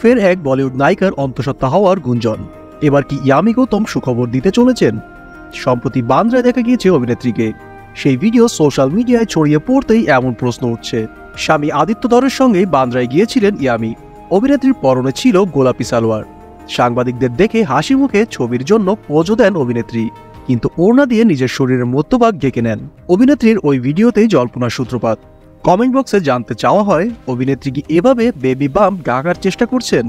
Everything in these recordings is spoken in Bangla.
ফের এক বলিউড নায়িকার অন্তঃসত্ত্বা হওয়ার গুঞ্জন। এবার কি ইয়ামি গৌতম সুখবর দিতে চলেছেন? সম্প্রতি বান্দ্রায় দেখা গিয়েছে অভিনেত্রীকে। সেই ভিডিও সোশ্যাল মিডিয়ায় ছড়িয়ে পড়তেই এমন প্রশ্ন উঠছে। স্বামী আদিত্য ধরের সঙ্গে বান্দ্রায় গিয়েছিলেন ইয়ামি। অভিনেত্রীর পরনে ছিল গোলাপি সালোয়ার। সাংবাদিকদের দেখে হাসি মুখে ছবির জন্য পোজও দেন অভিনেত্রী, কিন্তু ওড়না দিয়ে নিজের শরীরের মধ্যভাগ ঢেকে নেন। অভিনেত্রীর ওই ভিডিওতেই জল্পনার সূত্রপাত। কমেন্ট বক্সে জানতে চাওয়া হয়, অভিনেত্রী কি এভাবে বেবি বাম্প ঢাকার চেষ্টা করছেন?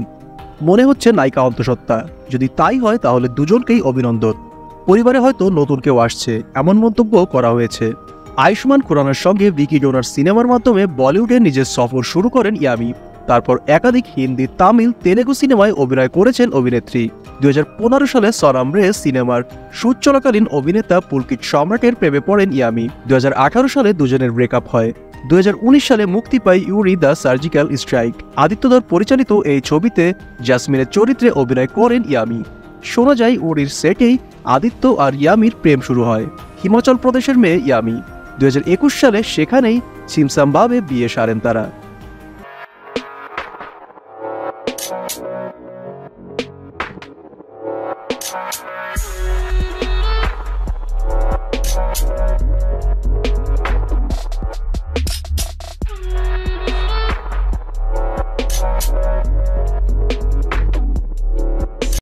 মনে হচ্ছে নায়িকা অন্তঃসত্ত্বা। যদি তাই হয় তাহলে দুজনকেই অভিনন্দন। পরিবারে হয়তো নতুন কেউ আসছে, এমন মন্তব্য করা হয়েছে। আয়ুষ্মান খুরানার সঙ্গে ভিকি ডোনার সিনেমার মাধ্যমে বলিউডে নিজের সফর শুরু করেন ইয়ামি। তারপর একাধিক হিন্দি, তামিল, তেলেগু সিনেমায় অভিনয় করেছেন অভিনেত্রী। 2015 সালে সরাম রে সিনেমার শুট চলাকালীন অভিনেতা পুলকিত সম্রাটের প্রেমে পড়েন ইয়ামি। 2018 সালে দুজনের ব্রেকআপ হয়। 2019 সালে মুক্তি পায় Yuri the surgical strike. Aditya ধর পরিচালিত এই ছবিতে জাসমিনের চরিত্রে অভিনয় করেন ইয়ামি। শোনা যায় উরির সেটেই আদিত্য আর ইয়ামির প্রেম শুরু হয়। হিমাচল প্রদেশের মেয়ে ইয়ামি। 2021 সালে সেখানেই ছিমছামভাবে বিয়ে সারেন তারা।